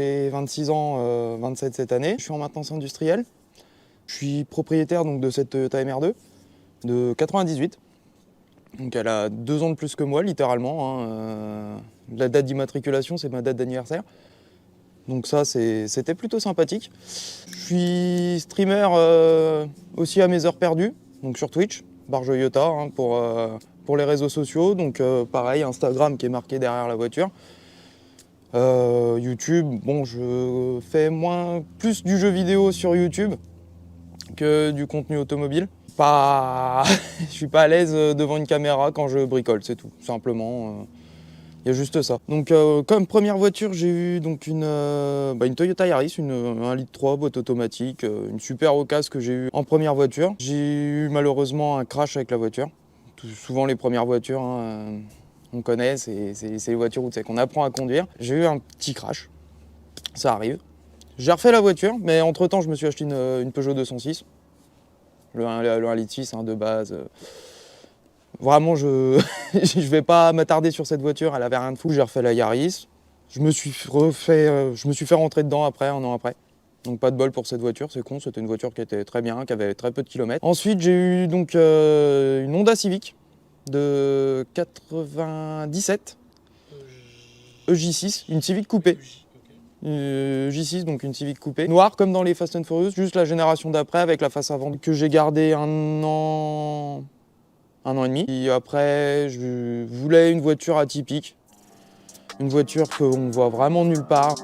j'ai 26 ans, 27 cette année. Je suis en maintenance industrielle. Je suis propriétaire donc, de cette Toyota MR2 de 98. Donc elle a 2 ans de plus que moi, littéralement. La date d'immatriculation, c'est ma date d'anniversaire. Donc ça, c'était plutôt sympathique. Je suis streamer aussi à mes heures perdues, donc sur Twitch, Barjoyota, pour les réseaux sociaux. Donc pareil, Instagram qui est marqué derrière la voiture. YouTube, bon, je fais plus du jeu vidéo sur YouTube que du contenu automobile. Je suis pas à l'aise devant une caméra quand je bricole, c'est tout, simplement. Il y a juste ça. Donc comme première voiture, j'ai eu donc une Toyota Yaris, un litre 3 boîte automatique, une super occasion que j'ai eue en première voiture. J'ai eu malheureusement un crash avec la voiture. Souvent les premières voitures, on connaît, c'est les voitures où qu'on apprend à conduire. J'ai eu un petit crash, ça arrive. J'ai refait la voiture, mais entre-temps je me suis acheté une Peugeot 206. Le 1 litre 6 de base. Vraiment, je vais pas m'attarder sur cette voiture, elle avait rien de fou. J'ai refait la Yaris. Je me suis fait rentrer dedans après, 1 an après. Donc pas de bol pour cette voiture, c'est con, c'était une voiture qui était très bien, qui avait très peu de kilomètres. Ensuite, j'ai eu donc une Honda Civic de 97, EJ6, une Civic coupée. J6, donc une Civic coupée. Noire comme dans les Fast and Furious, juste la génération d'après avec la face avant que j'ai gardé 1 an et demi. Et après, je voulais une voiture atypique, une voiture qu'on voit vraiment nulle part.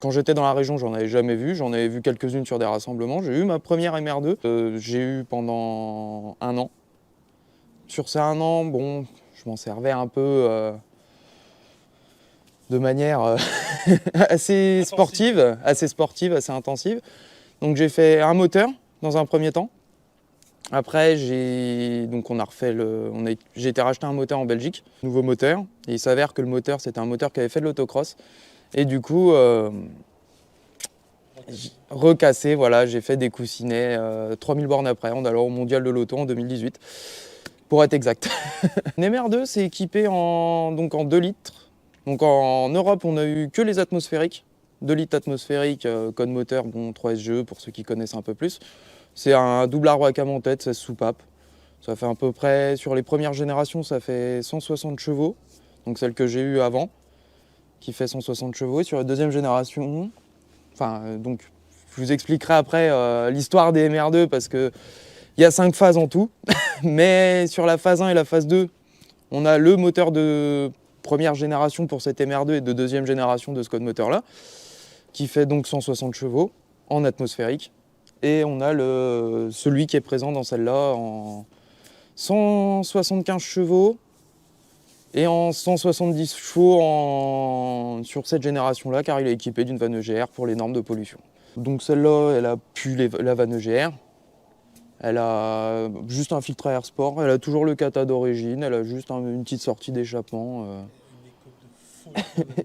Quand j'étais dans la région, j'en avais jamais vu. J'en avais vu quelques-unes sur des rassemblements. J'ai eu ma première MR2. J'ai eu pendant 1 an. Sur ces 1 an, bon, je m'en servais un peu de manière assez sportive, assez intensive. Donc j'ai fait un moteur dans un premier temps. Après, j'ai été racheter un moteur en Belgique, nouveau moteur. Et il s'avère que le moteur, c'était un moteur qui avait fait de l'autocross. Et du coup, recassé, voilà, j'ai fait des coussinets 3000 bornes après, en allant au mondial de l'auto en 2018, pour être exact. Une MR2, c'est équipé en 2 litres. Donc en Europe, on a eu que les atmosphériques. 2 litres atmosphériques, code moteur, bon, 3SGE pour ceux qui connaissent un peu plus. C'est un double arbre-à-cam en tête, 16 soupapes. Ça fait à peu près, sur les premières générations, ça fait 160 chevaux, donc celle que j'ai eue avant, qui fait 160 chevaux. Et sur la deuxième génération, donc je vous expliquerai après l'histoire des MR2 parce qu'il y a 5 phases en tout. Mais sur la phase 1 et la phase 2, on a le moteur de première génération pour cette MR2 et de deuxième génération de ce code moteur-là, qui fait donc 160 chevaux en atmosphérique. Et on a celui qui est présent dans celle-là en 175 chevaux et en 170 chevaux sur cette génération-là, car il est équipé d'une vanne EGR pour les normes de pollution. Donc celle-là, elle a plus la vanne EGR, elle a juste un filtre à air sport, elle a toujours le kata d'origine, elle a juste une petite sortie d'échappement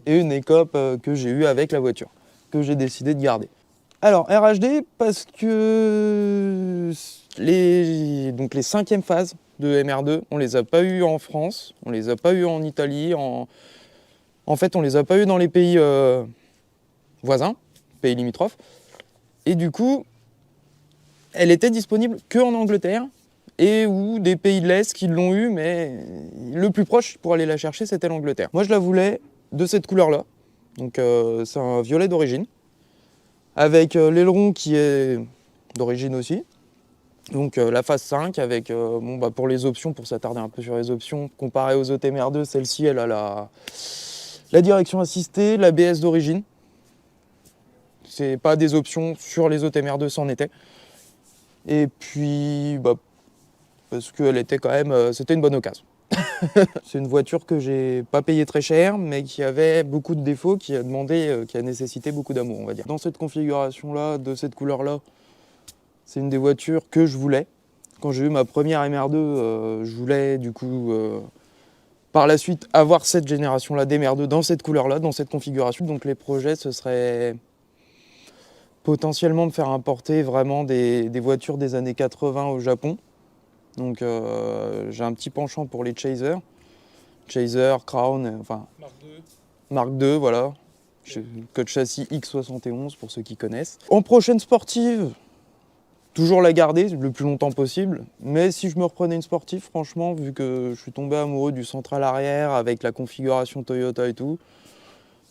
et une écope que j'ai eue avec la voiture, que j'ai décidé de garder. Alors RHD parce que les 5e phases de MR2, on les a pas eues en France, on les a pas eues en Italie, en fait on les a pas eues dans les pays voisins, pays limitrophes. Et du coup, elle était disponible que en Angleterre et ou des pays de l'Est qui l'ont eu, mais le plus proche pour aller la chercher, c'était l'Angleterre. Moi je la voulais de cette couleur-là, donc c'est un violet d'origine, avec l'aileron qui est d'origine aussi. Donc la phase 5 avec, pour les options, pour s'attarder un peu sur les options, comparé aux autres MR2, celle-ci elle a la direction assistée, l'ABS d'origine. C'est pas des options, sur les autres MR2 c'en était. Et puis parce qu'elle était quand même, c'était une bonne occasion. C'est une voiture que j'ai pas payée très cher, mais qui avait beaucoup de défauts, qui a nécessité beaucoup d'amour, on va dire. Dans cette configuration-là, de cette couleur-là, c'est une des voitures que je voulais. Quand j'ai eu ma première MR2, je voulais du coup par la suite avoir cette génération-là d'MR2 dans cette couleur-là, dans cette configuration. Donc les projets, ce serait potentiellement de faire importer vraiment des voitures des années 80 au Japon. Donc j'ai un petit penchant pour les Chaser, Crown, enfin Mark II, voilà. Code châssis X71 pour ceux qui connaissent. En prochaine sportive, toujours la garder le plus longtemps possible, mais si je me reprenais une sportive, franchement, vu que je suis tombé amoureux du central arrière avec la configuration Toyota et tout,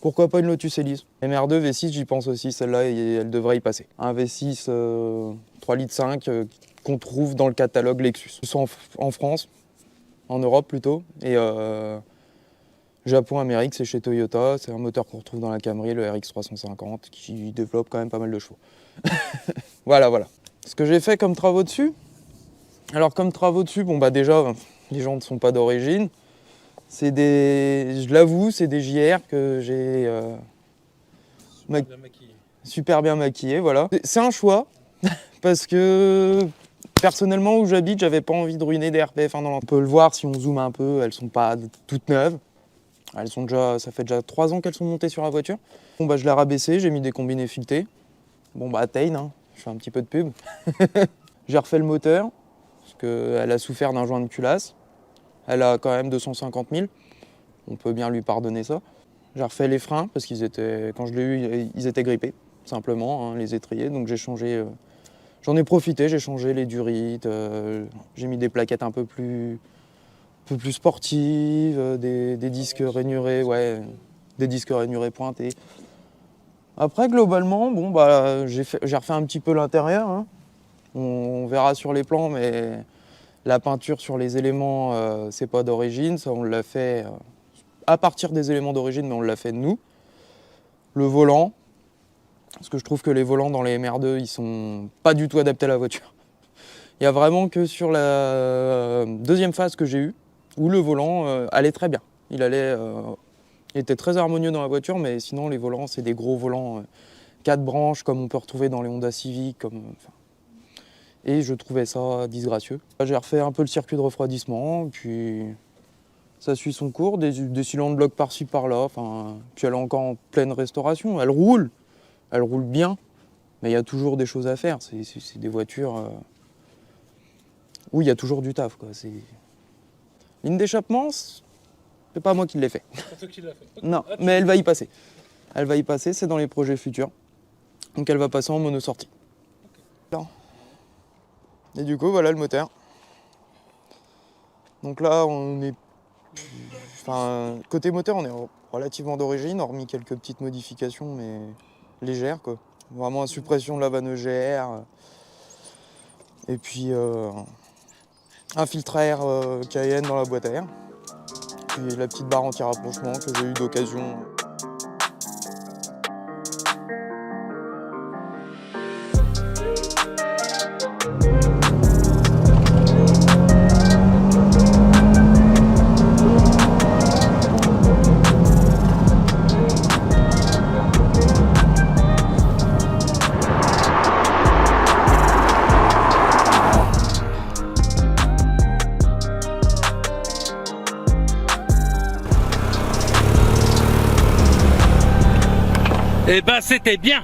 pourquoi pas une Lotus Elise. MR2 V6, j'y pense aussi, celle-là, elle devrait y passer. Un V6 3,5 litres qu'on trouve dans le catalogue Lexus. Soit en France, en Europe plutôt, et Japon, Amérique, c'est chez Toyota. C'est un moteur qu'on retrouve dans la Camry, le RX 350, qui développe quand même pas mal de chevaux. Voilà. Ce que j'ai fait comme travaux dessus, alors comme travaux dessus, bon bah déjà, les gens ne sont pas d'origine. Je l'avoue, c'est des JR que j'ai super bien maquillés, voilà. C'est un choix, parce que personnellement où j'habite, j'avais pas envie de ruiner des RPF1 dans l'entrée. On peut le voir si on zoome un peu, elles sont pas toutes neuves. Ça fait déjà 3 ans qu'elles sont montées sur la voiture. Bon bah je l'ai rabaissé, j'ai mis des combinés filetés. Bon bah Tain, hein, je fais un petit peu de pub. J'ai refait le moteur, parce qu'elle a souffert d'un joint de culasse. Elle a quand même 250 000, on peut bien lui pardonner ça. J'ai refait les freins, parce quand je l'ai eu, ils étaient grippés, simplement, hein, les étriers. Donc j'ai changé, j'en ai profité, j'ai changé les durites, j'ai mis des plaquettes un peu plus sportives, des disques rainurés, ouais, des disques rainurés pointés. Après, globalement, bon, bah, j'ai refait un petit peu l'intérieur, hein. On verra sur les plans, mais la peinture sur les éléments, c'est pas d'origine. Ça, on l'a fait à partir des éléments d'origine, mais on l'a fait de nous. Le volant, parce que je trouve que les volants dans les MR2, ils sont pas du tout adaptés à la voiture. Il y a vraiment que sur la deuxième phase que j'ai eue, où le volant allait très bien. Il était très harmonieux dans la voiture, mais sinon les volants, c'est des gros volants 4 branches, comme on peut retrouver dans les Honda Civic. Et je trouvais ça disgracieux. J'ai refait un peu le circuit de refroidissement, puis ça suit son cours, des cylindres blocs par-ci par-là. Puis elle est encore en pleine restauration. Elle roule bien, mais il y a toujours des choses à faire. C'est des voitures où il y a toujours du taf, quoi. Ligne d'échappement, c'est pas moi qui l'ai fait. C'est toi qui l'as fait. Okay. Non, mais elle va y passer. Elle va y passer, c'est dans les projets futurs. Donc elle va passer en monosortie. Okay. Et du coup, voilà le moteur. Donc là, côté moteur, on est relativement d'origine, hormis quelques petites modifications, mais légères, quoi. Vraiment, suppression de la vanne EGR. Et puis, un filtre à air Cayenne dans la boîte à air. Puis la petite barre anti-rapprochement que j'ai eu d'occasion. Eh ben c'était bien.